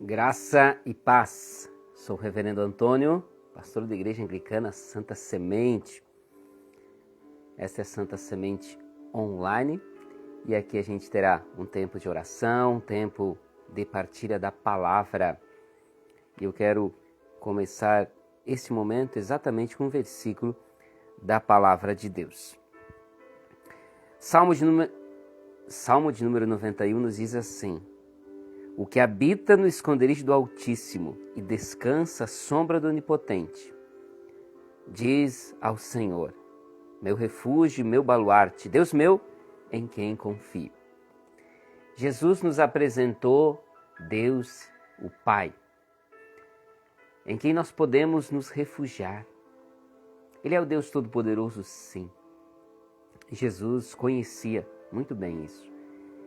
Graça e paz. Sou o reverendo Antônio, pastor da Igreja Anglicana Santa Semente. Esta é a Santa Semente online e aqui a gente terá um tempo de oração, um tempo de partilha da palavra. E eu quero começar esse momento exatamente com um versículo da palavra de Deus. Salmo de número 91 nos diz assim: o que habita no esconderijo do Altíssimo e descansa à sombra do Onipotente, diz ao Senhor, meu refúgio, meu baluarte, Deus meu, em quem confio. Jesus nos apresentou Deus, o Pai, em quem nós podemos nos refugiar. Ele é o Deus Todo-Poderoso, sim. Jesus conhecia muito bem isso.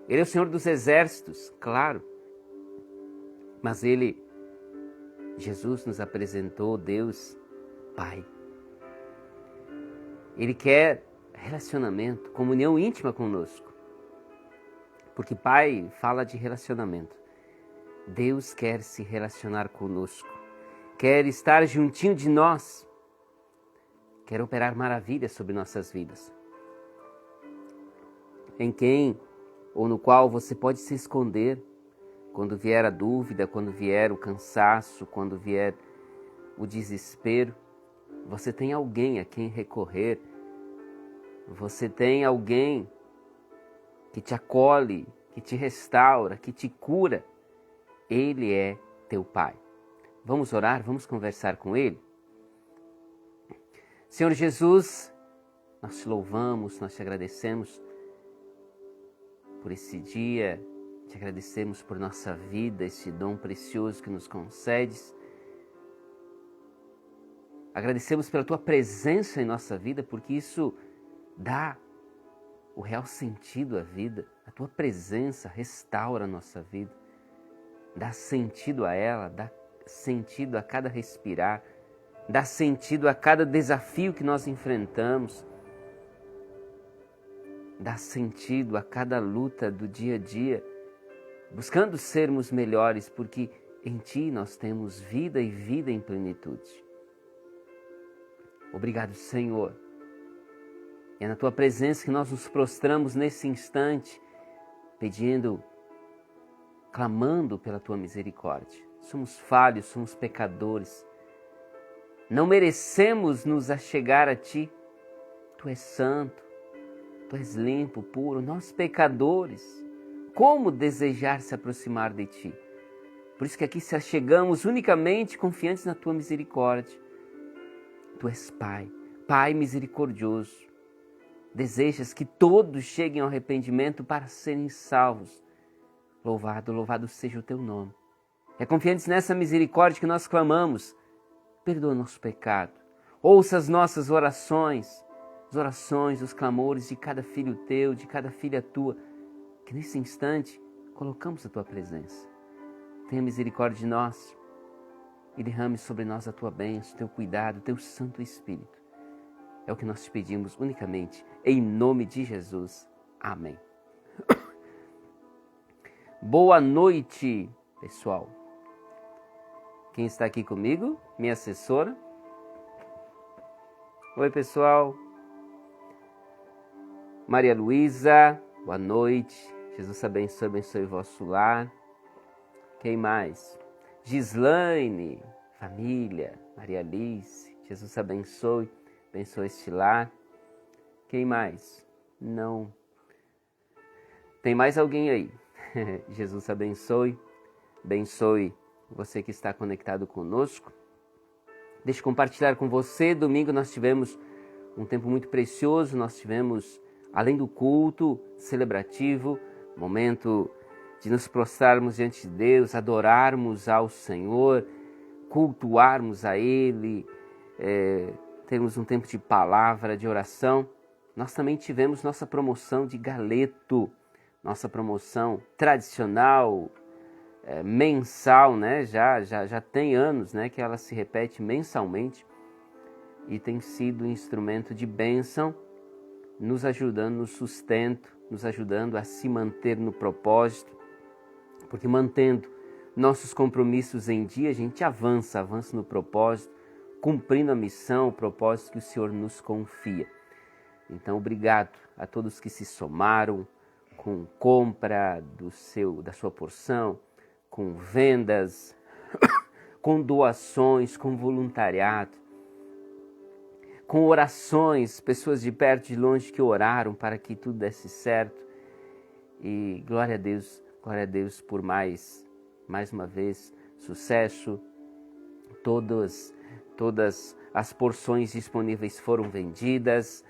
Ele é o Senhor dos Exércitos, claro. Mas Jesus nos apresentou Deus Pai. Ele quer relacionamento, comunhão íntima conosco. Porque Pai fala de relacionamento. Deus quer se relacionar conosco. Quer estar juntinho de nós. Quer operar maravilhas sobre nossas vidas. Em quem ou no qual você pode se esconder quando vier a dúvida, quando vier o cansaço, quando vier o desespero. Você tem alguém a quem recorrer. Você tem alguém que te acolhe, que te restaura, que te cura. Ele é teu Pai. Vamos orar, vamos conversar com Ele? Senhor Jesus, nós te louvamos, nós te agradecemos por esse dia. Te agradecemos por nossa vida, esse dom precioso que nos concedes. Agradecemos pela Tua presença em nossa vida, porque isso dá o real sentido à vida. A Tua presença restaura a nossa vida, dá sentido a ela, dá sentido a cada respirar, dá sentido a cada desafio que nós enfrentamos, dá sentido a cada luta do dia a dia, buscando sermos melhores, porque em Ti nós temos vida e vida em plenitude. Obrigado, Senhor. É na Tua presença que nós nos prostramos nesse instante, pedindo, clamando pela Tua misericórdia. Somos falhos, somos pecadores. Não merecemos nos achegar a Ti. Tu és santo, Tu és limpo, puro. Nós, pecadores, como desejar se aproximar de Ti? Por isso que aqui se achegamos unicamente confiantes na Tua misericórdia. Tu és Pai, Pai misericordioso. Desejas que todos cheguem ao arrependimento para serem salvos. Louvado seja o Teu nome. É confiantes nessa misericórdia que nós clamamos. Perdoa nosso pecado. Ouça as nossas orações, as orações, os clamores de cada filho Teu, de cada filha Tua, que nesse instante colocamos a Tua presença. Tenha misericórdia de nós e derrame sobre nós a Tua bênção, o Teu cuidado, o Teu Santo Espírito. É o que nós te pedimos unicamente, em nome de Jesus. Amém. Boa noite, pessoal. Quem está aqui comigo? Minha assessora. Oi, pessoal. Maria Luísa, boa noite. Jesus abençoe o vosso lar. Quem mais? Gislaine, família, Maria Alice, Jesus abençoe este lar. Quem mais? Não. Tem mais alguém aí? Jesus abençoe você que está conectado conosco. Deixa eu compartilhar com você. Domingo nós tivemos um tempo muito precioso, nós tivemos, além do culto celebrativo, momento de nos prostrarmos diante de Deus, adorarmos ao Senhor, cultuarmos a Ele, termos um tempo de palavra, de oração. Nós também tivemos nossa promoção de galeto, nossa promoção tradicional, mensal, né? Já tem anos, né, que ela se repete mensalmente e tem sido um instrumento de bênção, nos ajudando no sustento, nos ajudando a se manter no propósito, porque mantendo nossos compromissos em dia, a gente avança no propósito, cumprindo a missão, o propósito que o Senhor nos confia. Então, obrigado a todos que se somaram com compra da sua porção, com vendas, com doações, com voluntariado, com orações, pessoas de perto e de longe que oraram para que tudo desse certo. E glória a Deus por mais uma vez, sucesso. Todas as porções disponíveis foram vendidas,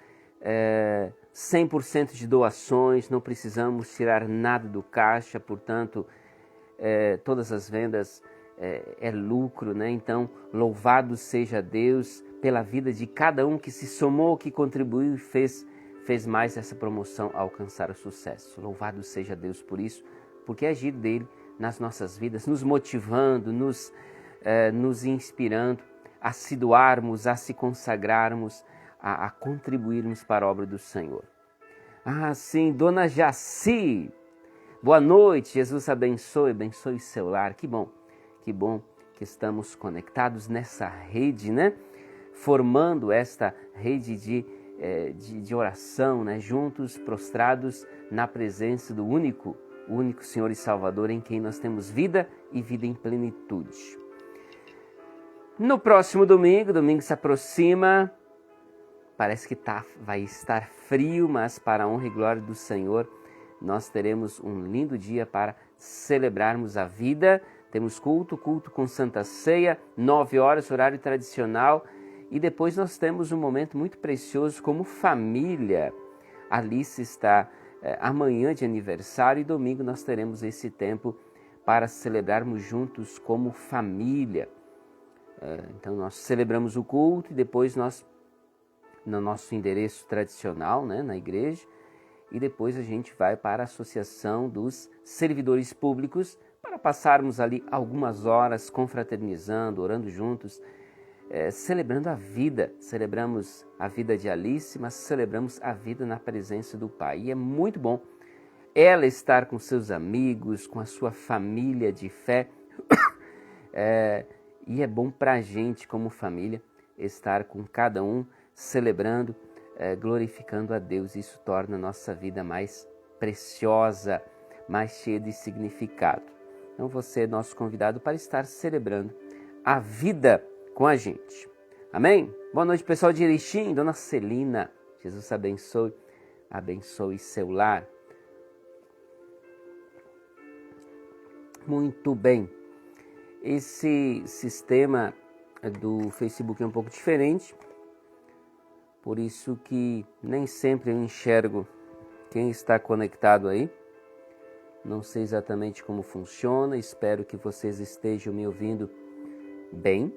100% de doações, não precisamos tirar nada do caixa, portanto, todas as vendas é lucro, né? Então, louvado seja Deus pela vida de cada um que se somou, que contribuiu e fez mais essa promoção alcançar o sucesso. Louvado seja Deus por isso, porque é agir dele nas nossas vidas, nos motivando, nos inspirando a se doarmos, a se consagrarmos, a contribuirmos para a obra do Senhor. Ah, sim, Dona Jaci, boa noite, Jesus abençoe seu lar. Que bom que estamos conectados nessa rede, né? Formando esta rede de oração, né? Juntos, prostrados na presença do único Senhor e Salvador, em quem nós temos vida e vida em plenitude. No próximo domingo se aproxima, parece que vai estar frio, mas para a honra e glória do Senhor, nós teremos um lindo dia para celebrarmos a vida. Temos culto com Santa Ceia, 9 horas, horário tradicional, e depois nós temos um momento muito precioso como família. Alice está amanhã de aniversário e domingo nós teremos esse tempo para celebrarmos juntos como família. Então nós celebramos o culto e depois nós, no nosso endereço tradicional, né, na igreja, e depois a gente vai para a Associação dos Servidores Públicos para passarmos ali algumas horas confraternizando, orando juntos, celebrando a vida. Celebramos a vida de Alice, mas celebramos a vida na presença do Pai. E é muito bom ela estar com seus amigos, com a sua família de fé. E é bom para a gente, como família, estar com cada um celebrando, glorificando a Deus. Isso torna a nossa vida mais preciosa, mais cheia de significado. Então você é nosso convidado para estar celebrando a vida com a gente. Amém? Boa noite, pessoal de Erechim, Dona Celina. Jesus abençoe seu lar. Muito bem. Esse sistema do Facebook é um pouco diferente, por isso que nem sempre eu enxergo quem está conectado aí. Não sei exatamente como funciona, espero que vocês estejam me ouvindo bem.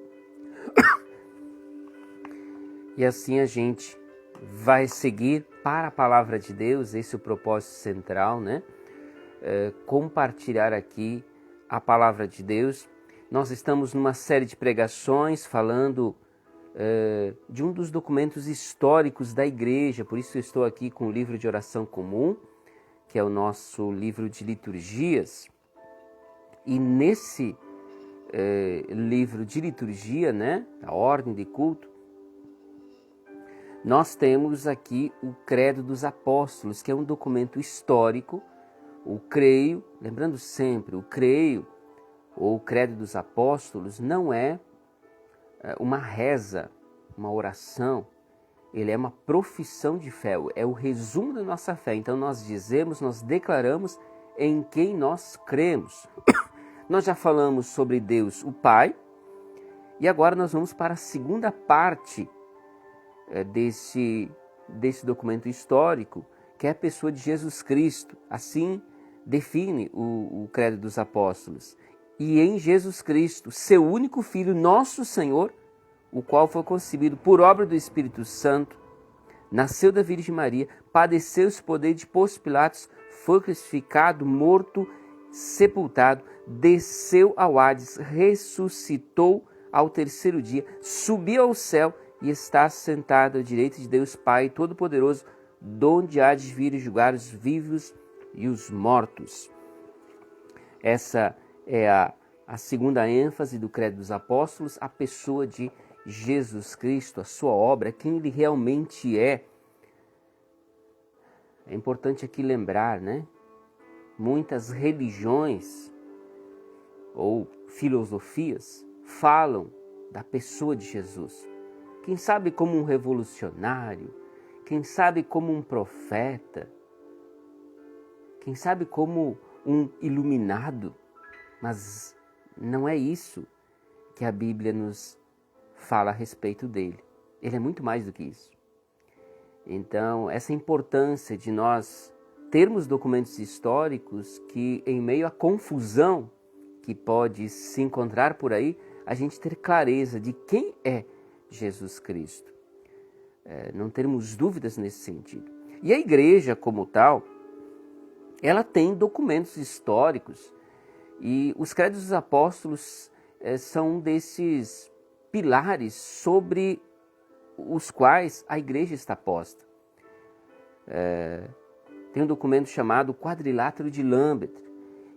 E assim a gente vai seguir para a Palavra de Deus, esse é o propósito central, né? Compartilhar aqui a Palavra de Deus. Nós estamos numa série de pregações falando de um dos documentos históricos da Igreja, por isso eu estou aqui com o livro de oração comum, que é o nosso livro de liturgias. E nesse livro de liturgia, né, a ordem de culto, nós temos aqui o Credo dos Apóstolos, que é um documento histórico. O creio, lembrando sempre, o creio ou o Credo dos Apóstolos não é uma reza, uma oração, ele é uma profissão de fé, é o resumo da nossa fé. Então nós dizemos, nós declaramos em quem nós cremos. Nós já falamos sobre Deus, o Pai, e agora nós vamos para a segunda parte desse documento histórico, que é a pessoa de Jesus Cristo. Assim define o Credo dos Apóstolos. E em Jesus Cristo, seu único Filho, nosso Senhor, o qual foi concebido por obra do Espírito Santo, nasceu da Virgem Maria, padeceu esse poder de Pôncio Pilatos, foi crucificado, morto, sepultado, desceu ao Hades, ressuscitou ao terceiro dia, subiu ao céu e está sentado à direita de Deus Pai Todo-Poderoso, donde há de vir julgar os vivos e os mortos. Essa é a a segunda ênfase do Credo dos Apóstolos, a pessoa de Jesus Cristo, a sua obra, quem ele realmente é. É importante aqui lembrar, né? Muitas religiões ou filosofias falam da pessoa de Jesus. Quem sabe como um revolucionário, quem sabe como um profeta, quem sabe como um iluminado, mas não é isso que a Bíblia nos fala a respeito dele. Ele é muito mais do que isso. Então, essa importância de nós termos documentos históricos que, em meio à confusão que pode se encontrar por aí, a gente ter clareza de quem é Jesus Cristo. Não termos dúvidas nesse sentido. E a igreja, como tal, ela tem documentos históricos e os Credos dos Apóstolos são um desses pilares sobre os quais a igreja está posta. Tem um documento chamado Quadrilátero de Lambert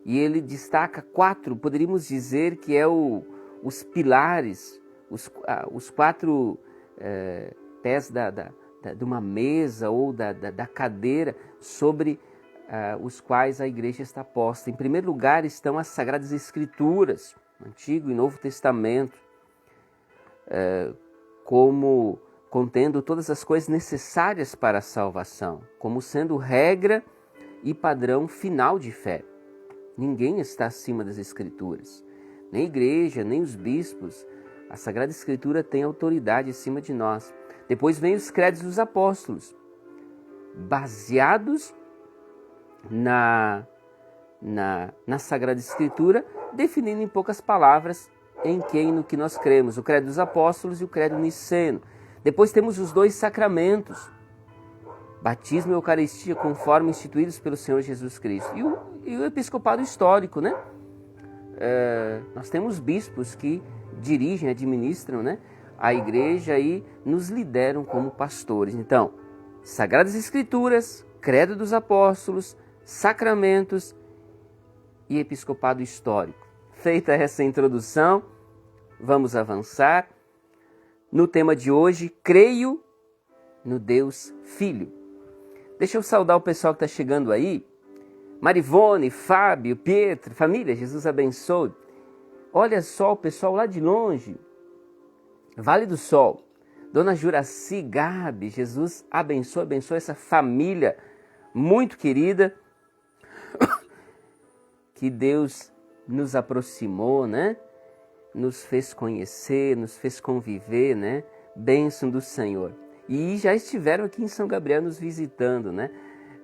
e ele destaca 4, poderíamos dizer que é os pilares, os 4 pés de uma mesa ou da cadeira sobre os quais a igreja está posta. Em primeiro lugar estão as Sagradas Escrituras, Antigo e Novo Testamento, como contendo todas as coisas necessárias para a salvação, como sendo regra e padrão final de fé. Ninguém está acima das Escrituras, nem a igreja, nem os bispos. A Sagrada Escritura tem autoridade acima de nós. Depois vem os Credos dos Apóstolos, baseados na Sagrada Escritura, definindo em poucas palavras em quem e no que nós cremos, o Credo dos Apóstolos e o Credo Niceno. Depois temos os 2 sacramentos, batismo e Eucaristia, conforme instituídos pelo Senhor Jesus Cristo. E o episcopado histórico, né? Nós temos bispos que dirigem, administram, né, a igreja e nos lideram como pastores. Então, Sagradas Escrituras, Credo dos Apóstolos, sacramentos e episcopado histórico. Feita essa introdução, vamos avançar. No tema de hoje, creio no Deus Filho. Deixa eu saudar o pessoal que está chegando aí. Marivone, Fábio, Pietro, família, Jesus abençoe. Olha só o pessoal lá de longe. Vale do Sol. Dona Juraci, Gabi, Jesus abençoe, abençoe essa família muito querida. Que Deus nos aproximou, né? Nos fez conhecer, nos fez conviver, né? Bênção do Senhor. E já estiveram aqui em São Gabriel nos visitando, né?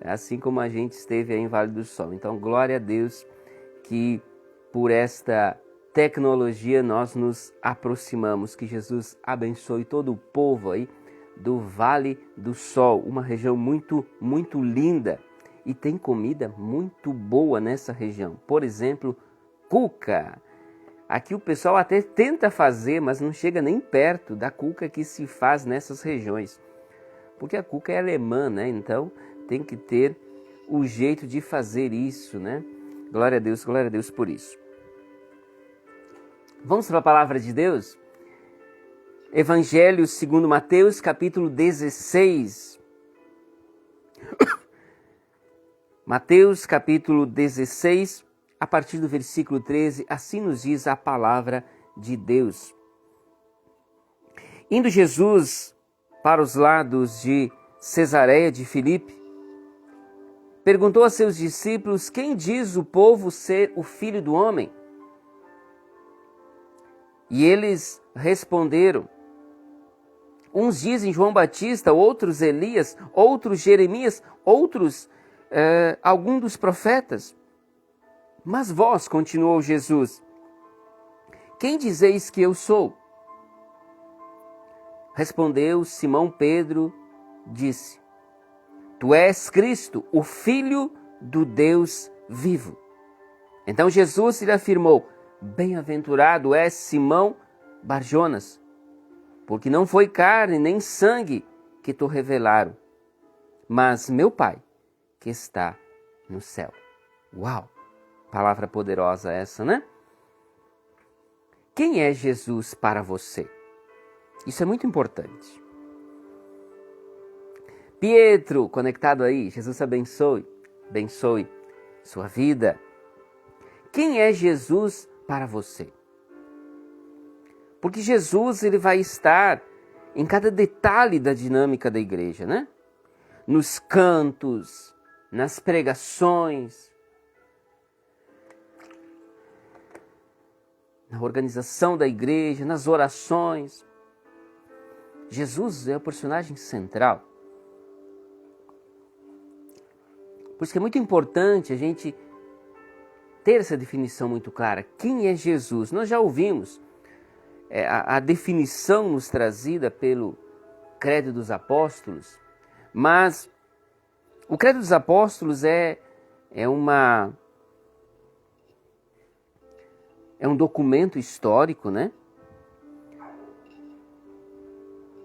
Assim como a gente esteve aí em Vale do Sol. Então, glória a Deus que por esta tecnologia nós nos aproximamos. Que Jesus abençoe todo o povo aí do Vale do Sol, uma região muito, muito linda. E tem comida muito boa nessa região. Por exemplo, cuca. Aqui o pessoal até tenta fazer, mas não chega nem perto da cuca que se faz nessas regiões. Porque a cuca é alemã, né? Então tem que ter o jeito de fazer isso, né? Glória a Deus por isso. Vamos para a palavra de Deus? Evangelho segundo Mateus, capítulo 16. Mateus, capítulo 16, a partir do versículo 13, assim nos diz a palavra de Deus. Indo Jesus para os lados de Cesareia de Filipe, perguntou a seus discípulos: quem diz o povo ser o Filho do Homem? E eles responderam: uns dizem João Batista, outros Elias, outros Jeremias, outros algum dos profetas. Mas vós, continuou Jesus, quem dizeis que eu sou? Respondeu Simão Pedro, disse: tu és Cristo, o Filho do Deus vivo. Então Jesus lhe afirmou: bem-aventurado és Simão Barjonas, porque não foi carne nem sangue que te revelaram, mas meu Pai que está no céu. Uau! Palavra poderosa essa, né? Quem é Jesus para você? Isso é muito importante. Pietro, conectado aí, Jesus abençoe sua vida. Quem é Jesus para você? Porque Jesus ele vai estar em cada detalhe da dinâmica da igreja, né? Nos cantos, nas pregações, na organização da igreja, nas orações. Jesus é o personagem central. Por isso que é muito importante a gente ter essa definição muito clara. Quem é Jesus? Nós já ouvimos a definição nos trazida pelo Credo dos Apóstolos, mas o Credo dos Apóstolos é um documento histórico, né?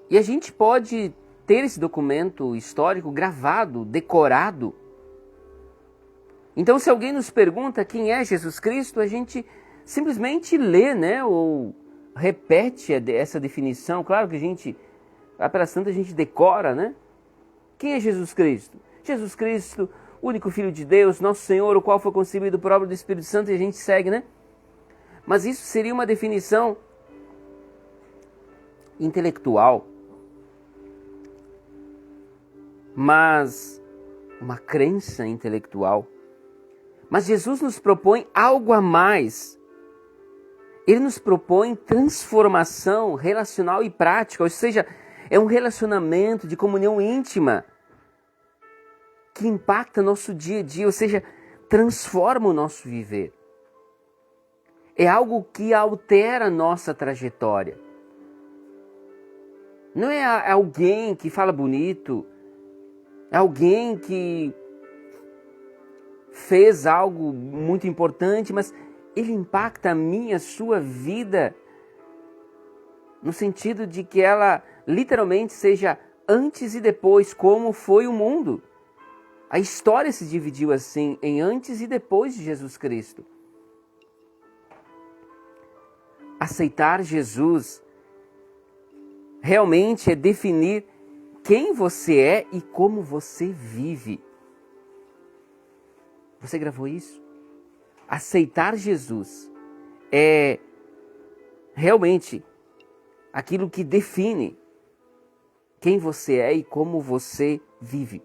E a gente pode ter esse documento histórico gravado, decorado. Então, se alguém nos pergunta quem é Jesus Cristo, a gente simplesmente lê, né? Ou repete essa definição. Claro que a gente, lá pela Santa, a gente decora, né? Quem é Jesus Cristo? Jesus Cristo, único Filho de Deus, nosso Senhor, o qual foi concebido por obra do Espírito Santo, e a gente segue, né? Mas isso seria uma definição intelectual, mas uma crença intelectual. Mas Jesus nos propõe algo a mais. Ele nos propõe transformação relacional e prática, ou seja, é um relacionamento de comunhão íntima que impacta nosso dia a dia, ou seja, transforma o nosso viver. É algo que altera a nossa trajetória. Não é alguém que fala bonito, é alguém que fez algo muito importante, mas ele impacta a minha, a sua vida, no sentido de que ela literalmente seja antes e depois, como foi o mundo. A história se dividiu assim, em antes e depois de Jesus Cristo. Aceitar Jesus realmente é definir quem você é e como você vive. Você gravou isso? Aceitar Jesus é realmente aquilo que define quem você é e como você vive.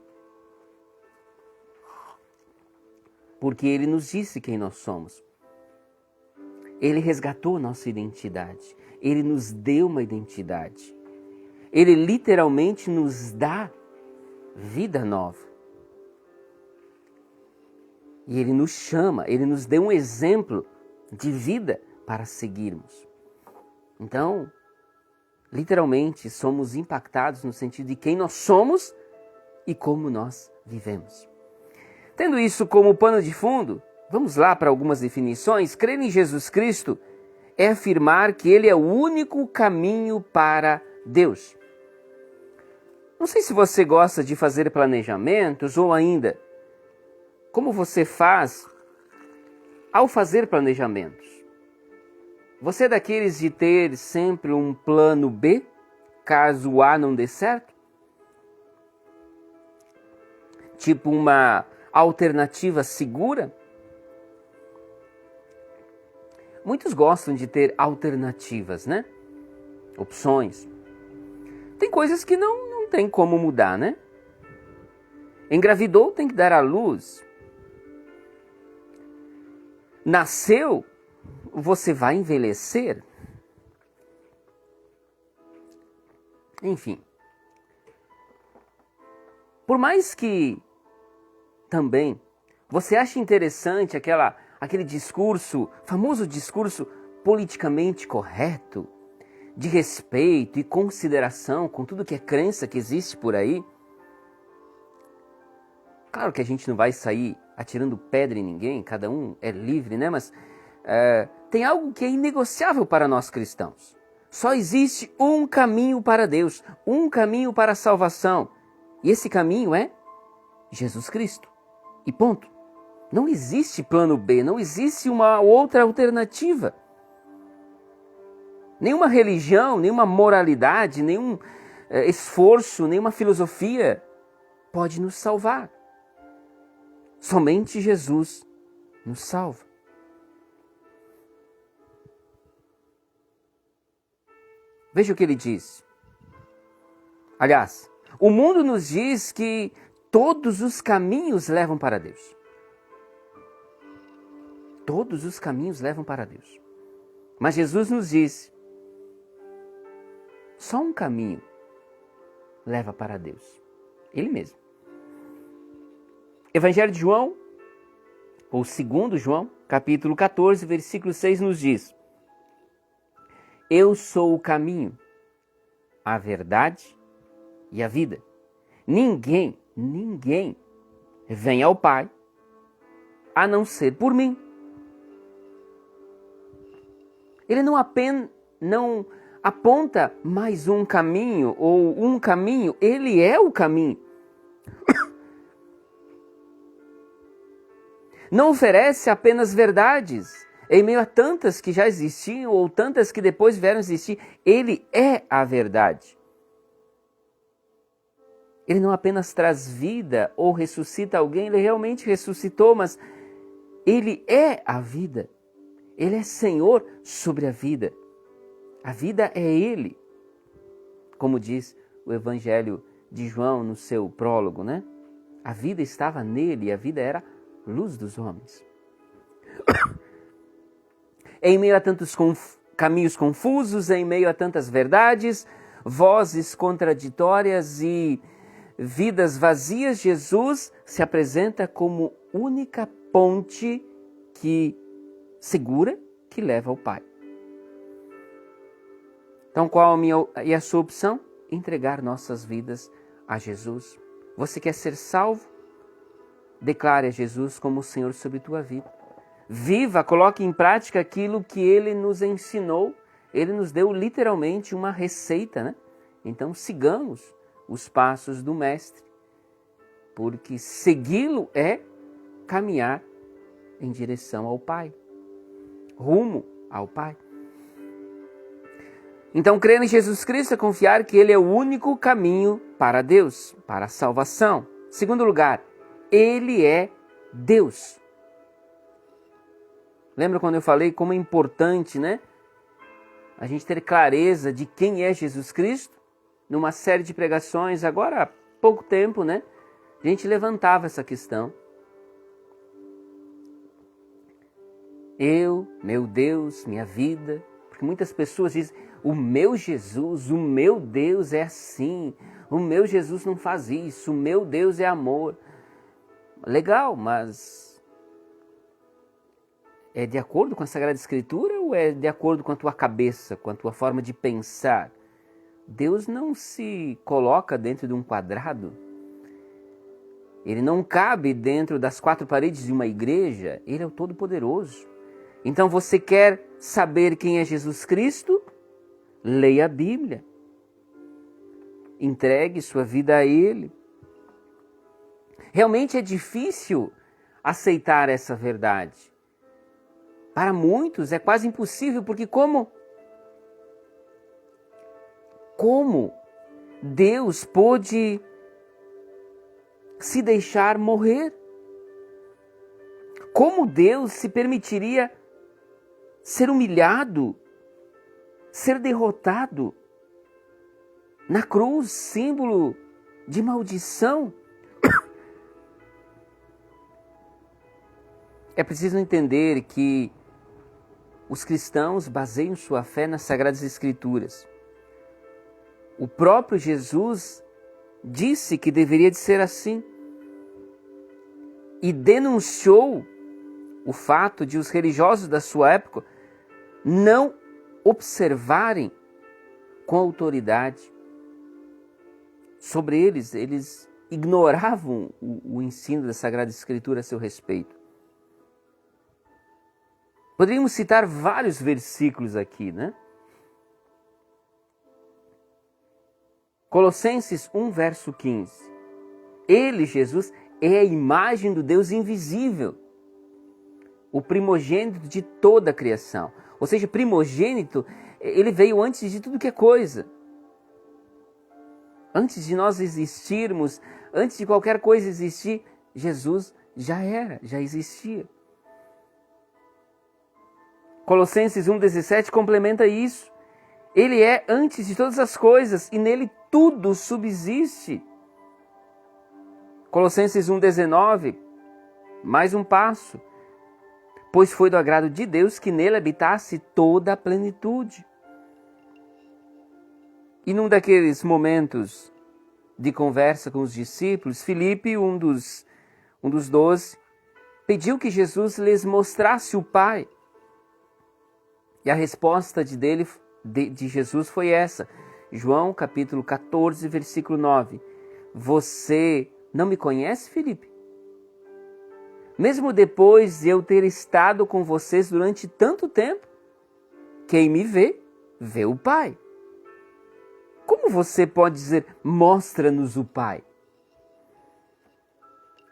Porque Ele nos disse quem nós somos. Ele resgatou nossa identidade. Ele nos deu uma identidade. Ele literalmente nos dá vida nova. E Ele nos chama, Ele nos deu um exemplo de vida para seguirmos. Então, literalmente, somos impactados no sentido de quem nós somos e como nós vivemos. Tendo isso como pano de fundo, vamos lá para algumas definições. Crer em Jesus Cristo é afirmar que Ele é o único caminho para Deus. Não sei se você gosta de fazer planejamentos ou ainda como você faz ao fazer planejamentos. Você é daqueles de ter sempre um plano B, caso o A não dê certo? Tipo uma alternativa segura? Muitos gostam de ter alternativas, né? Opções. Tem coisas que não tem como mudar, né? Engravidou, tem que dar à luz. Nasceu, você vai envelhecer. Enfim. Por mais que também você ache interessante aquele discurso, famoso discurso politicamente correto, de respeito e consideração com tudo que é crença que existe por aí, claro que a gente não vai sair atirando pedra em ninguém, cada um é livre, né? Mas tem algo que é inegociável para nós cristãos. Só existe um caminho para Deus, um caminho para a salvação. E esse caminho é Jesus Cristo. E ponto. Não existe plano B, não existe uma outra alternativa. Nenhuma religião, nenhuma moralidade, nenhum esforço, nenhuma filosofia pode nos salvar. Somente Jesus nos salva. Veja o que ele diz. Aliás, o mundo nos diz que todos os caminhos levam para Deus. Todos os caminhos levam para Deus. Mas Jesus nos diz, só um caminho leva para Deus. Ele mesmo. Evangelho de João, ou 2 João, capítulo 14, versículo 6 nos diz: Eu sou o caminho, a verdade e a vida. Ninguém vem ao Pai a não ser por mim. Ele não aponta mais um caminho ou um caminho, ele é o caminho. Não oferece apenas verdades em meio a tantas que já existiam ou tantas que depois vieram existir. Ele é a verdade. Ele não apenas traz vida ou ressuscita alguém, ele realmente ressuscitou, mas ele é a vida. Ele é Senhor sobre a vida. A vida é Ele. Como diz o Evangelho de João no seu prólogo, né? A vida estava nele e a vida era luz dos homens. Em meio a tantos caminhos confusos, em meio a tantas verdades, vozes contraditórias e vidas vazias, Jesus se apresenta como única ponte segura que leva ao Pai. Então, qual a sua opção? Entregar nossas vidas a Jesus. Você quer ser salvo? Declare a Jesus como o Senhor sobre tua vida. Viva, coloque em prática aquilo que Ele nos ensinou. Ele nos deu literalmente uma receita, né? Então, sigamos os passos do Mestre, porque segui-lo é caminhar em direção ao Pai, rumo ao Pai. Então, crer em Jesus Cristo é confiar que Ele é o único caminho para Deus, para a salvação. Segundo lugar, Ele é Deus. Lembra quando eu falei como é importante, né? A gente ter clareza de quem é Jesus Cristo? Numa série de pregações, agora há pouco tempo, né? A gente levantava essa questão. Eu, meu Deus, minha vida. Porque muitas pessoas dizem, o meu Jesus, o meu Deus é assim. O meu Jesus não faz isso. O meu Deus é amor. Legal, mas é de acordo com a Sagrada Escritura ou é de acordo com a tua cabeça, com a tua forma de pensar? Deus não se coloca dentro de um quadrado. Ele não cabe dentro das 4 paredes de uma igreja. Ele é o Todo-Poderoso. Então você quer saber quem é Jesus Cristo? Leia a Bíblia. Entregue sua vida a Ele. Realmente é difícil aceitar essa verdade. Para muitos é quase impossível, porque como Deus pôde se deixar morrer? Como Deus se permitiria ser humilhado, ser derrotado na cruz, símbolo de maldição? É preciso entender que os cristãos baseiam sua fé nas Sagradas Escrituras. O próprio Jesus disse que deveria de ser assim e denunciou o fato de os religiosos da sua época não observarem com autoridade sobre eles. Eles ignoravam o ensino da Sagrada Escritura a seu respeito. Poderíamos citar vários versículos aqui, né? Colossenses 1, verso 15. Ele, Jesus, é a imagem do Deus invisível, o primogênito de toda a criação. Ou seja, primogênito Ele veio antes de tudo que é coisa. Antes de nós existirmos, antes de qualquer coisa existir, Jesus já era, já existia. Colossenses 1,17 complementa isso. Ele é antes de todas as coisas e nele tudo subsiste. Colossenses 1,19, mais um passo. Pois foi do agrado de Deus que nele habitasse toda a plenitude. E num daqueles momentos de conversa com os discípulos, Filipe, um dos 12, pediu que Jesus lhes mostrasse o Pai. E a resposta de Jesus foi essa. João capítulo 14, versículo 9. Você não me conhece, Filipe? Mesmo depois de eu ter estado com vocês durante tanto tempo, quem me vê, vê o Pai. Como você pode dizer, mostra-nos o Pai?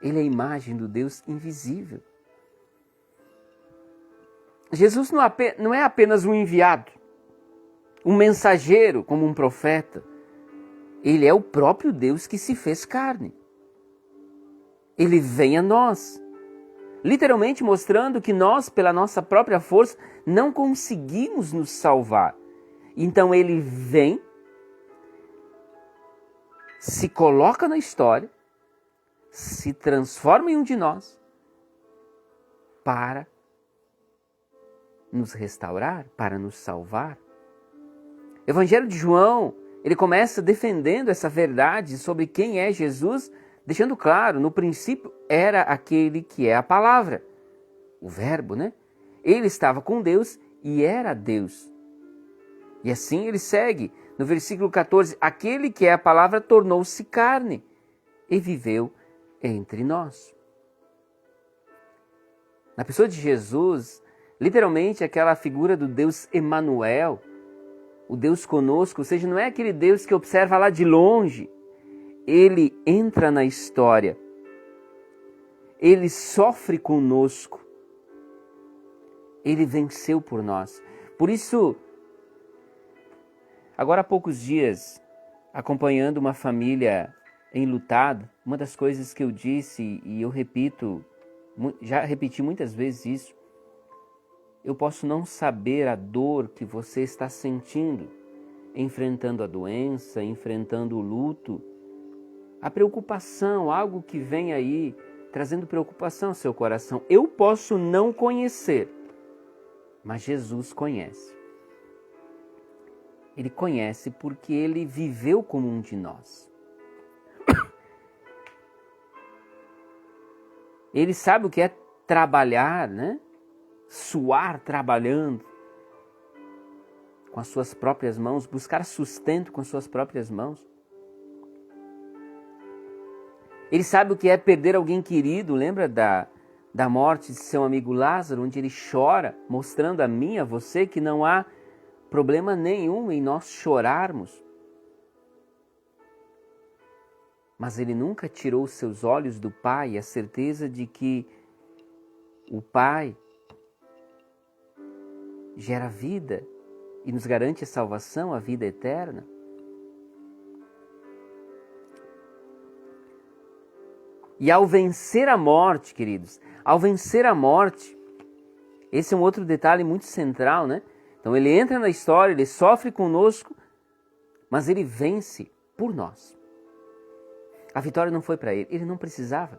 Ele é a imagem do Deus invisível. Jesus não é apenas um enviado, um mensageiro como um profeta. Ele é o próprio Deus que se fez carne. Ele vem a nós, literalmente mostrando que nós, pela nossa própria força, não conseguimos nos salvar. Então ele vem, se coloca na história, se transforma em um de nós, para nos restaurar, para nos salvar. O Evangelho de João, ele começa defendendo essa verdade sobre quem é Jesus, deixando claro, no princípio era aquele que é a palavra, o verbo, né? Ele estava com Deus e era Deus. E assim ele segue, no versículo 14, aquele que é a palavra tornou-se carne e viveu entre nós. Na pessoa de Jesus, literalmente aquela figura do Deus Emanuel, o Deus conosco, ou seja, não é aquele Deus que observa lá de longe. Ele entra na história. Ele sofre conosco. Ele venceu por nós. Por isso, agora há poucos dias, acompanhando uma família enlutada, uma das coisas que eu disse, e eu repito, já repeti muitas vezes isso, eu posso não saber a dor que você está sentindo, enfrentando a doença, enfrentando o luto, a preocupação, algo que vem aí, trazendo preocupação ao seu coração. Eu posso não conhecer, mas Jesus conhece. Ele conhece porque ele viveu como um de nós. Ele sabe o que é trabalhar, né? Suar trabalhando com as suas próprias mãos, buscar sustento com as suas próprias mãos. Ele sabe o que é perder alguém querido, lembra da morte de seu amigo Lázaro, onde ele chora, mostrando a mim, a você, que não há problema nenhum em nós chorarmos. Mas ele nunca tirou os seus olhos do Pai, a certeza de que o Pai gera vida e nos garante a salvação, a vida eterna. E ao vencer a morte, queridos, ao vencer a morte, esse é um outro detalhe muito central, né? Então ele entra na história, ele sofre conosco, mas ele vence por nós. A vitória não foi para ele, ele não precisava.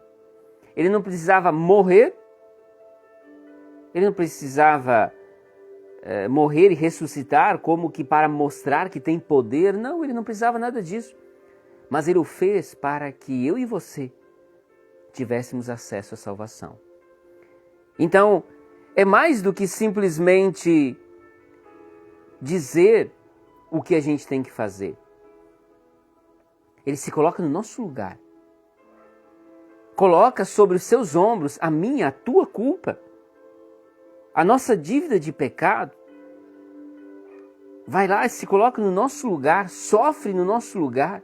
Ele não precisava morrer, ele não precisava morrer e ressuscitar como que para mostrar que tem poder. Não, ele não precisava nada disso. Mas ele o fez para que eu e você tivéssemos acesso à salvação. Então, é mais do que simplesmente dizer o que a gente tem que fazer. Ele se coloca no nosso lugar. Coloca sobre os seus ombros a minha, a tua culpa. A nossa dívida de pecado. Vai lá e se coloca no nosso lugar, sofre no nosso lugar.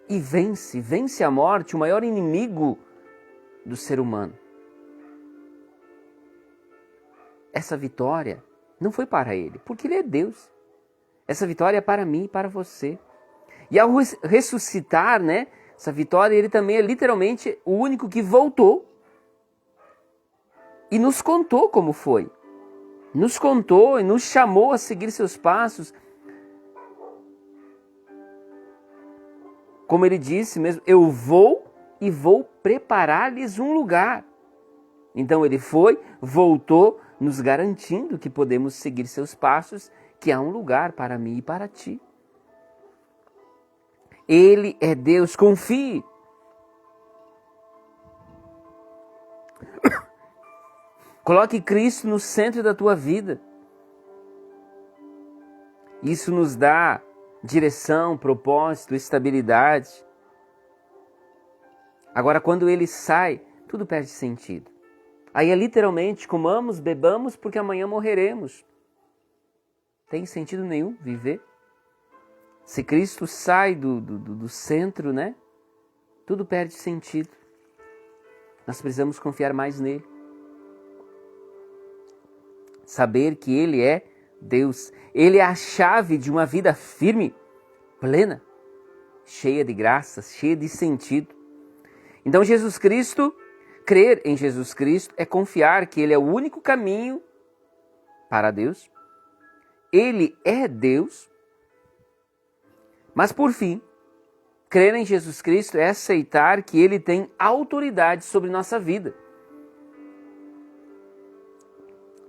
E vence a morte, o maior inimigo do ser humano. Essa vitória Não foi para ele, porque ele é Deus. Essa vitória é para mim e para você. E ao ressuscitar, né, essa vitória, ele também é literalmente o único que voltou e nos contou como foi. Nos contou e nos chamou a seguir seus passos. Como ele disse mesmo, eu vou e vou preparar-lhes um lugar. Então ele foi, voltou, nos garantindo que podemos seguir seus passos, que há um lugar para mim e para ti. Ele é Deus, confie. Coloque Cristo no centro da tua vida. Isso nos dá direção, propósito, estabilidade. Agora, quando ele sai, tudo perde sentido. Aí é literalmente, comamos, bebamos, porque amanhã morreremos. Tem sentido nenhum viver. Se Cristo sai do centro, né? Tudo perde sentido. Nós precisamos confiar mais nele. Saber que ele é Deus. Ele é a chave de uma vida firme, plena, cheia de graças, cheia de sentido. Então Jesus Cristo, crer em Jesus Cristo é confiar que ele é o único caminho para Deus. Ele é Deus. Mas por fim, crer em Jesus Cristo é aceitar que ele tem autoridade sobre nossa vida.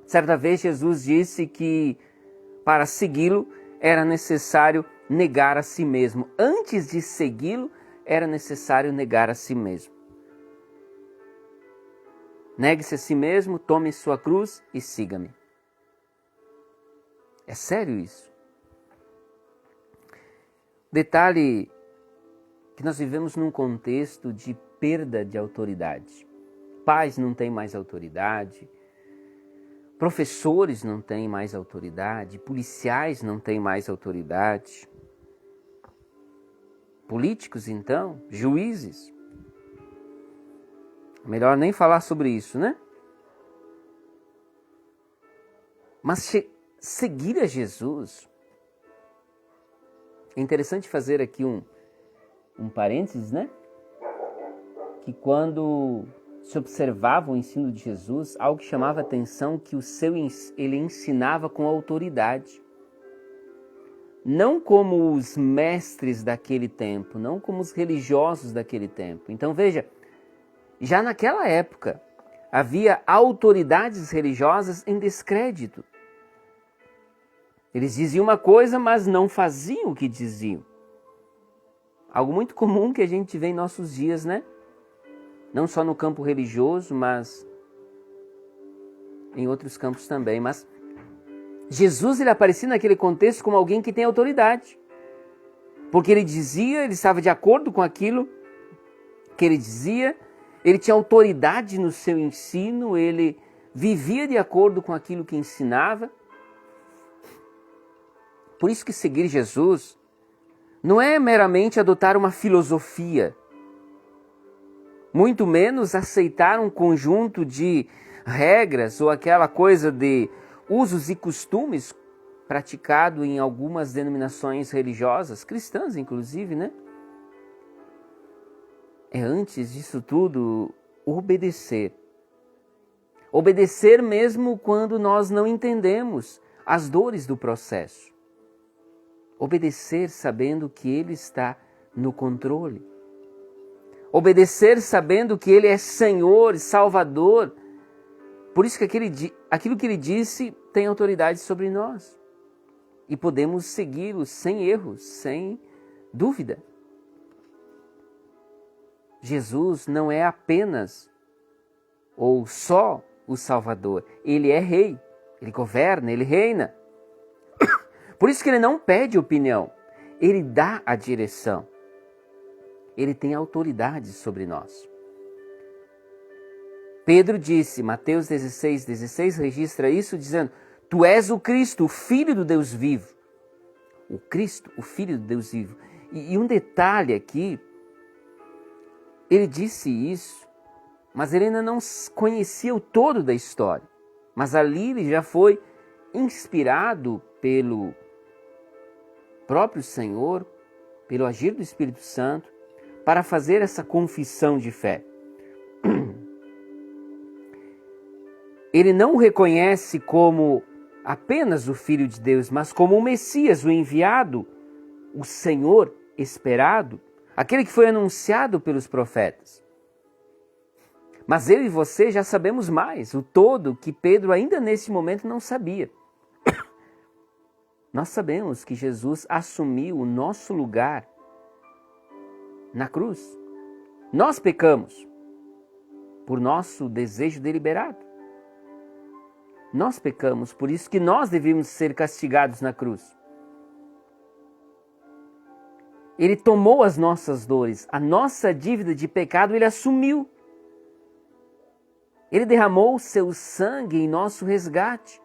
Certa vez Jesus disse que para segui-lo era necessário negar a si mesmo. Antes de segui-lo, era necessário negar a si mesmo. Negue-se a si mesmo, tome sua cruz e siga-me. É sério isso. Detalhe que nós vivemos num contexto de perda de autoridade. Pais não têm mais autoridade, professores não têm mais autoridade, policiais não têm mais autoridade, políticos então, juízes. Melhor nem falar sobre isso, né? Mas seguir a Jesus, é interessante fazer aqui um parênteses, né? Que quando se observava o ensino de Jesus, algo que chamava a atenção que ele ensinava com autoridade. Não como os mestres daquele tempo, não como os religiosos daquele tempo. Então veja, já naquela época havia autoridades religiosas em descrédito. Eles diziam uma coisa, mas não faziam o que diziam. Algo muito comum que a gente vê em nossos dias, né? Não só no campo religioso, mas em outros campos também. Mas Jesus, ele aparecia naquele contexto como alguém que tem autoridade. Porque ele dizia, ele estava de acordo com aquilo que ele dizia, ele tinha autoridade no seu ensino, ele vivia de acordo com aquilo que ensinava. Por isso que seguir Jesus não é meramente adotar uma filosofia, muito menos aceitar um conjunto de regras ou aquela coisa de usos e costumes praticado em algumas denominações religiosas, cristãs inclusive, né? É antes disso tudo obedecer. Obedecer mesmo quando nós não entendemos as dores do processo. Obedecer sabendo que Ele está no controle. Obedecer sabendo que Ele é Senhor e Salvador. Por isso que aquilo que Ele disse tem autoridade sobre nós. E podemos segui-lo sem erros, sem dúvida. Jesus não é apenas ou só o Salvador. Ele é Rei, Ele governa, Ele reina. Por isso que Ele não pede opinião, Ele dá a direção. Ele tem autoridade sobre nós. Pedro disse, Mateus 16 registra isso dizendo, Tu és o Cristo, o Filho do Deus vivo. O Cristo, o Filho do Deus vivo. E um detalhe aqui, ele disse isso, mas ele ainda não conhecia o todo da história. Mas ali ele já foi inspirado pelo próprio Senhor, pelo agir do Espírito Santo, para fazer essa confissão de fé. Ele não o reconhece como apenas o Filho de Deus, mas como o Messias, o enviado, o Senhor esperado, aquele que foi anunciado pelos profetas. Mas eu e você já sabemos mais, o todo que Pedro ainda nesse momento não sabia. Nós sabemos que Jesus assumiu o nosso lugar na cruz. Nós pecamos por nosso desejo deliberado. Nós pecamos, por isso que nós devíamos ser castigados na cruz. Ele tomou as nossas dores, a nossa dívida de pecado ele assumiu. Ele derramou o seu sangue em nosso resgate.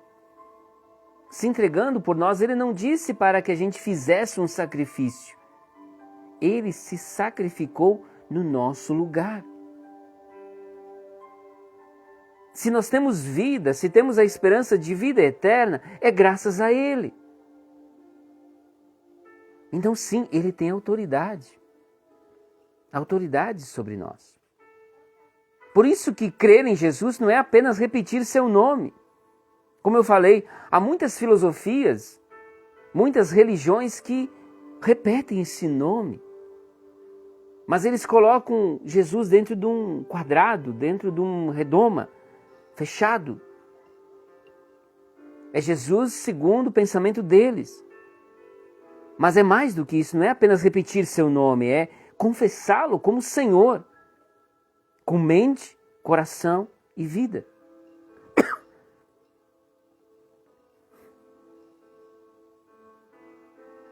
Se entregando por nós, ele não disse para que a gente fizesse um sacrifício. Ele se sacrificou no nosso lugar. Se nós temos vida, se temos a esperança de vida eterna, é graças a Ele. Então sim, Ele tem autoridade. Autoridade sobre nós. Por isso que crer em Jesus não é apenas repetir seu nome. Como eu falei, há muitas filosofias, muitas religiões que repetem esse nome. Mas eles colocam Jesus dentro de um quadrado, dentro de um redoma, fechado. É Jesus segundo o pensamento deles. Mas é mais do que isso, não é apenas repetir seu nome, é confessá-lo como Senhor, com mente, coração e vida.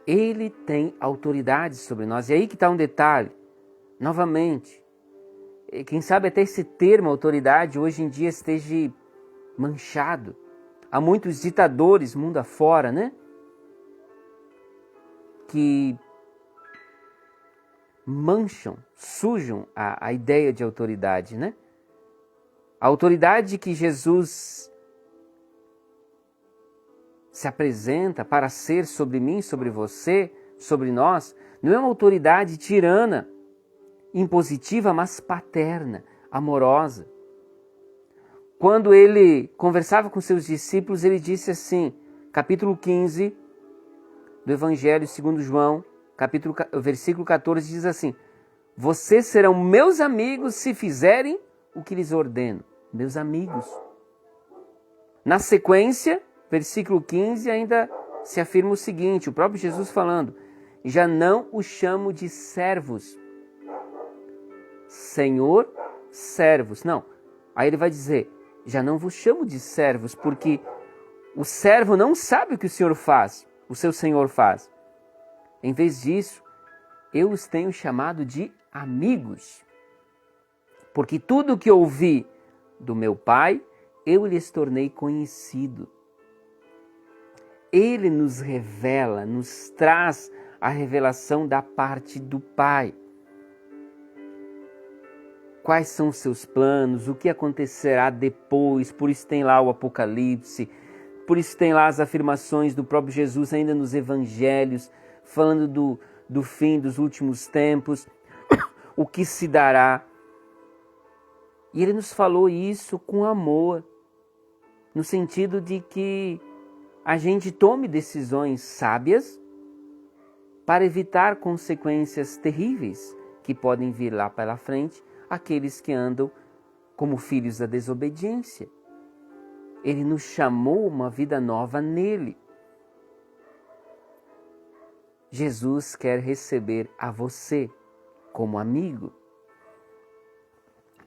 Ele tem autoridade sobre nós. E aí que está um detalhe. Novamente, quem sabe até esse termo autoridade hoje em dia esteja manchado. Há muitos ditadores mundo afora, né? Que mancham, sujam a ideia de autoridade, né? A autoridade que Jesus se apresenta para ser sobre mim, sobre você, sobre nós, não é uma autoridade tirana, impositiva, mas paterna, amorosa. Quando ele conversava com seus discípulos, ele disse assim, capítulo 15 do Evangelho segundo João, versículo 14, diz assim: vocês serão meus amigos se fizerem o que lhes ordeno. Meus amigos. Na sequência, versículo 15, ainda se afirma o seguinte, o próprio Jesus falando, já não os chamo de servos, Senhor, servos. Não, aí ele vai dizer, já não vos chamo de servos, porque o servo não sabe o que o Senhor faz, o seu Senhor faz. Em vez disso, eu os tenho chamado de amigos, porque tudo o que ouvi do meu Pai, eu lhes tornei conhecido. Ele nos revela, nos traz a revelação da parte do Pai. Quais são os seus planos, o que acontecerá depois, por isso tem lá o Apocalipse, por isso tem lá as afirmações do próprio Jesus ainda nos Evangelhos, falando do fim dos últimos tempos, o que se dará. E ele nos falou isso com amor, no sentido de que a gente tome decisões sábias para evitar consequências terríveis que podem vir lá pela frente aqueles que andam como filhos da desobediência. Ele nos chamou uma vida nova nele. Jesus quer receber a você como amigo.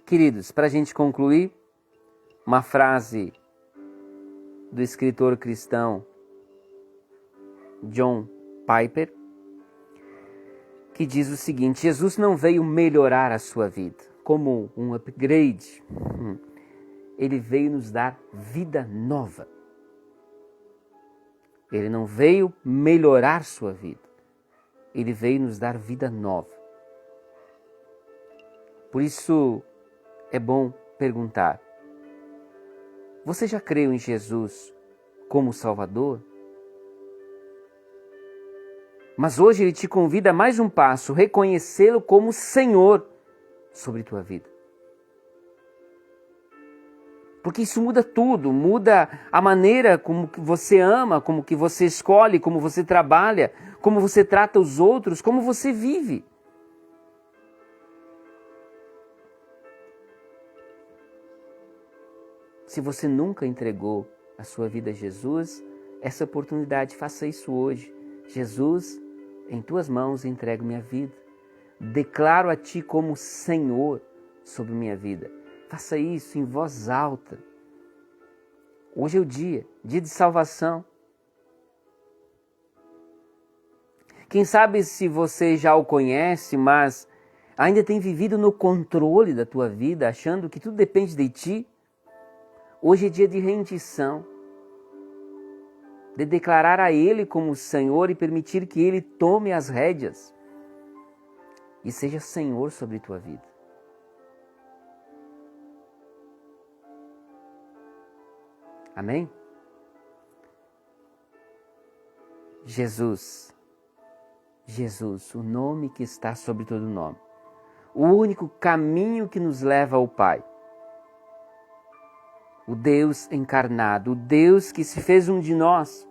Queridos, para a gente concluir, uma frase do escritor cristão John Piper, que diz o seguinte: Jesus não veio melhorar a sua vida, como um upgrade. Ele veio nos dar vida nova. Ele não veio melhorar sua vida. Ele veio nos dar vida nova. Por isso é bom perguntar: você já creu em Jesus como Salvador. Mas hoje Ele te convida a mais um passo, reconhecê-lo como Senhor sobre tua vida. Porque isso muda tudo, muda a maneira como que você ama, como que você escolhe, como você trabalha, como você trata os outros, como você vive. Se você nunca entregou a sua vida a Jesus, essa oportunidade, faça isso hoje. Jesus, em tuas mãos entrego minha vida. Declaro a Ti como Senhor sobre minha vida. Faça isso em voz alta. Hoje é o dia de salvação. Quem sabe se você já o conhece, mas ainda tem vivido no controle da tua vida, achando que tudo depende de ti. Hoje é dia de rendição, de declarar a Ele como Senhor e permitir que Ele tome as rédeas e seja Senhor sobre tua vida. Amém? Jesus, o nome que está sobre todo nome, o único caminho que nos leva ao Pai, o Deus encarnado, o Deus que se fez um de nós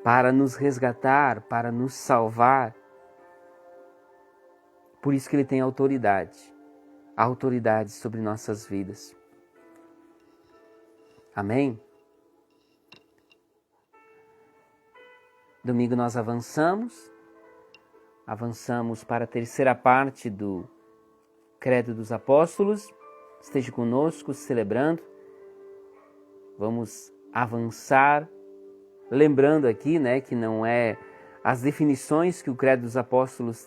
para nos resgatar, para nos salvar. Por isso que Ele tem autoridade sobre nossas vidas. Amém? Domingo nós avançamos para a terceira parte do Credo dos Apóstolos. Esteja conosco, celebrando. Vamos avançar, lembrando aqui, que não é as definições que o Credo dos Apóstolos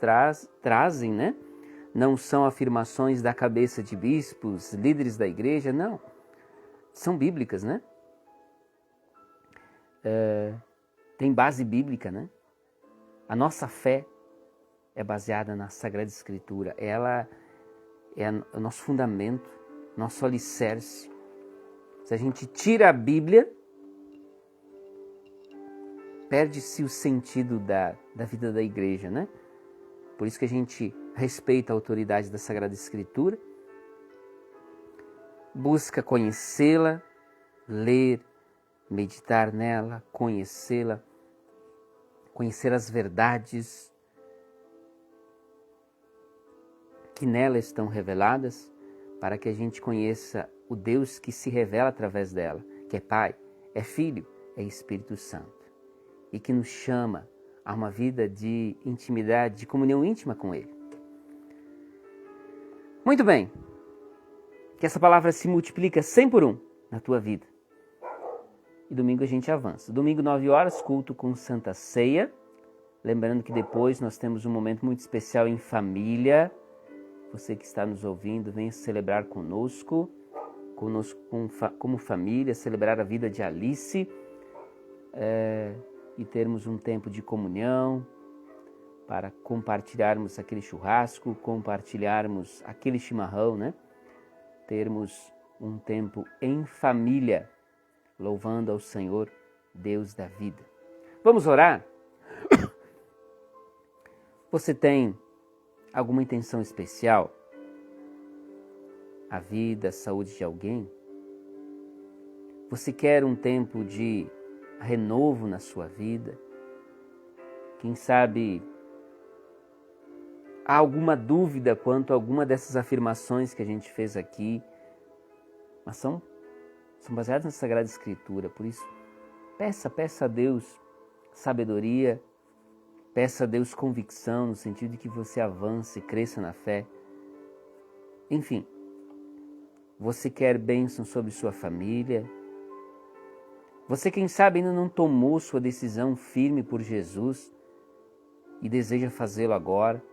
trazem, não são afirmações da cabeça de bispos, líderes da igreja, não. São bíblicas, tem base bíblica, A nossa fé é baseada na Sagrada Escritura. Ela é o nosso fundamento, nosso alicerce. Se a gente tira a Bíblia, perde-se o sentido da vida da igreja, Por isso que a gente respeita a autoridade da Sagrada Escritura, busca conhecê-la, ler, meditar nela, conhecê-la, conhecer as verdades que nela estão reveladas, para que a gente conheça o Deus que se revela através dela, que é Pai, é Filho, é Espírito Santo, e que nos chama a uma vida de intimidade, de comunhão íntima com Ele. Muito bem, que essa palavra se multiplica 100 por 1 na tua vida. E domingo a gente avança. Domingo, 9 horas, culto com Santa Ceia. Lembrando que depois nós temos um momento muito especial em família. Você que está nos ouvindo, venha celebrar conosco como família, celebrar a vida de Alice e termos um tempo de comunhão para compartilharmos aquele churrasco, compartilharmos aquele chimarrão, termos um tempo em família, louvando ao Senhor, Deus da vida. Vamos orar? Você tem alguma intenção especial? A vida, a saúde de alguém? Você quer um tempo de renovo na sua vida? Quem sabe há alguma dúvida quanto a alguma dessas afirmações que a gente fez aqui, mas são baseadas na Sagrada Escritura. Por isso, peça a Deus sabedoria, peça a Deus convicção, no sentido de que você avance, cresça na fé. Enfim, você quer bênção sobre sua família? Você, quem sabe, ainda não tomou sua decisão firme por Jesus e deseja fazê-lo agora?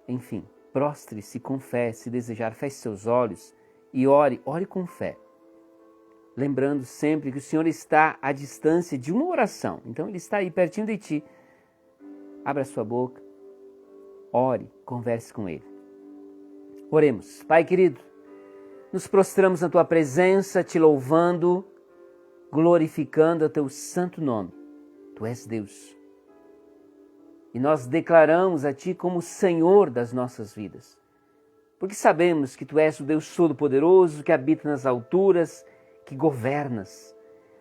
Enfim, prostre-se com fé, se desejar, feche seus olhos e ore com fé. Lembrando sempre que o Senhor está à distância de uma oração. Então Ele está aí pertinho de ti. Abra sua boca, ore, converse com Ele. Oremos. Pai querido, nos prostramos na tua presença, te louvando, glorificando o teu santo nome. Tu és Deus. E nós declaramos a ti como Senhor das nossas vidas. Porque sabemos que tu és o Deus Todo-Poderoso, que habita nas alturas, que governas,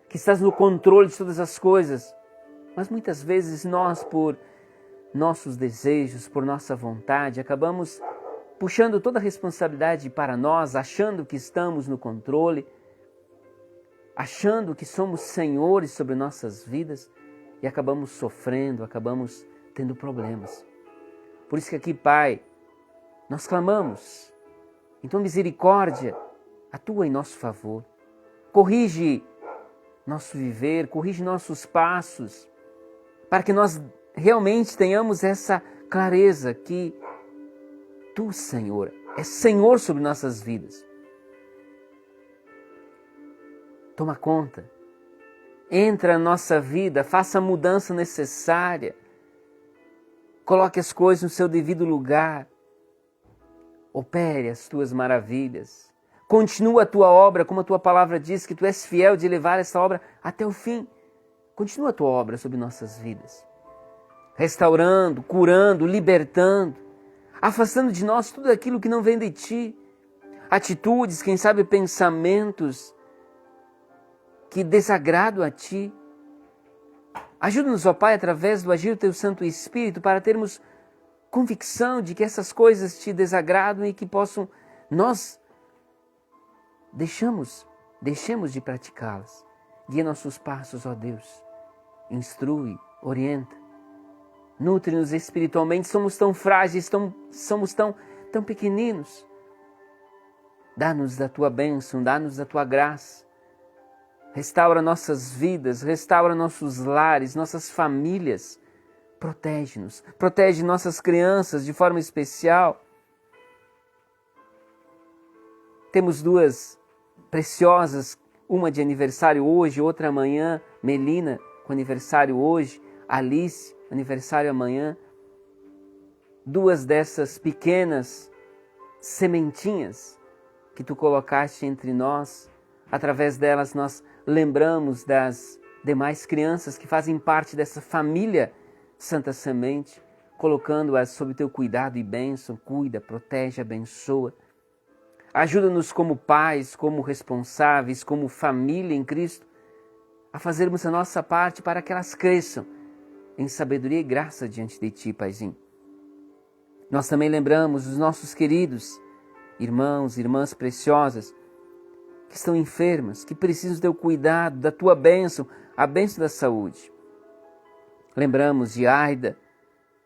que estás no controle de todas as coisas. Mas muitas vezes nós, por nossos desejos, por nossa vontade, acabamos puxando toda a responsabilidade para nós, achando que estamos no controle, achando que somos senhores sobre nossas vidas e acabamos sofrendo, acabamos tendo problemas. Por isso que aqui, Pai, nós clamamos, então misericórdia, atua em nosso favor, corrige nosso viver, corrige nossos passos, para que nós realmente tenhamos essa clareza que Tu, Senhor, és Senhor sobre nossas vidas. Toma conta, entra na nossa vida, faça a mudança necessária, coloque as coisas no seu devido lugar, opere as Tuas maravilhas, continua a Tua obra, como a Tua palavra diz, que Tu és fiel de levar essa obra até o fim. Continua a Tua obra sobre nossas vidas, restaurando, curando, libertando, afastando de nós tudo aquilo que não vem de Ti, atitudes, quem sabe pensamentos que desagradam a Ti. Ajuda-nos, ó Pai, através do agir do Teu Santo Espírito, para termos convicção de que essas coisas Te desagradam e que possam, nós deixemos de praticá-las. Guia nossos passos, ó Deus, instrui, orienta, nutre-nos espiritualmente, somos tão frágeis, somos tão pequeninos. Dá-nos da Tua bênção, dá-nos da Tua graça. Restaura nossas vidas, restaura nossos lares, nossas famílias. Protege-nos, protege nossas crianças de forma especial. Temos duas preciosas, uma de aniversário hoje, outra amanhã, Melina com aniversário hoje, Alice, aniversário amanhã. Duas dessas pequenas sementinhas que Tu colocaste entre nós, através delas nós lembramos das demais crianças que fazem parte dessa família Santa Semente, colocando-as sob Teu cuidado e bênção. Cuida, protege, abençoa. Ajuda-nos como pais, como responsáveis, como família em Cristo, a fazermos a nossa parte para que elas cresçam em sabedoria e graça diante de Ti, Paizinho. Nós também lembramos os nossos queridos irmãos, irmãs preciosas, que estão enfermas, que precisam do Teu cuidado, da Tua bênção, a bênção da saúde. Lembramos de Aida,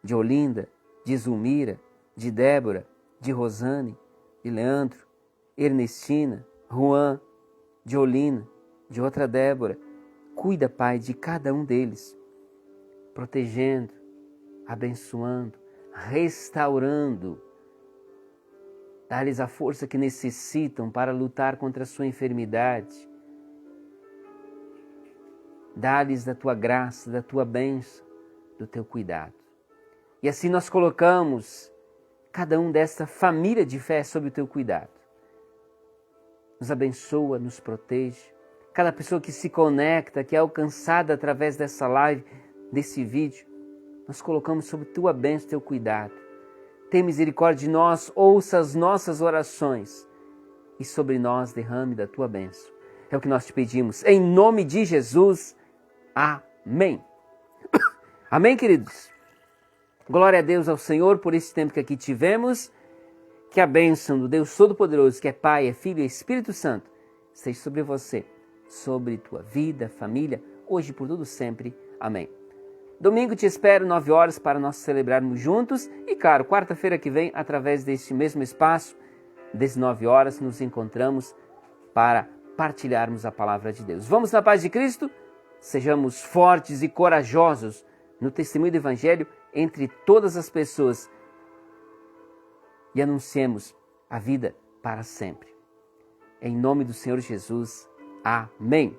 de Olinda, de Zulmira, de Débora, de Rosane, de Leandro, Ernestina, Juan, de Olina, de outra Débora. Cuida, Pai, de cada um deles, protegendo, abençoando, restaurando. Dá-lhes a força que necessitam para lutar contra a sua enfermidade. Dá-lhes da Tua graça, da Tua bênção, do Teu cuidado. E assim nós colocamos cada um desta família de fé sob o Teu cuidado. Nos abençoa, nos protege. Cada pessoa que se conecta, que é alcançada através dessa live, desse vídeo, nós colocamos sob Tua bênção, Teu cuidado. Tem misericórdia de nós, ouça as nossas orações e sobre nós derrame da Tua bênção. É o que nós te pedimos, em nome de Jesus. Amém. Amém, queridos? Glória a Deus, ao Senhor, por esse tempo que aqui tivemos. Que a bênção do Deus Todo-Poderoso, que é Pai, é Filho e Espírito Santo, esteja sobre você, sobre tua vida, família, hoje e por tudo sempre. Amém. Domingo te espero, 9 horas, para nós celebrarmos juntos. E, claro, quarta-feira que vem, através deste mesmo espaço, 19 horas, nos encontramos para partilharmos a palavra de Deus. Vamos na paz de Cristo, sejamos fortes e corajosos no testemunho do Evangelho entre todas as pessoas e anunciemos a vida para sempre. Em nome do Senhor Jesus. Amém.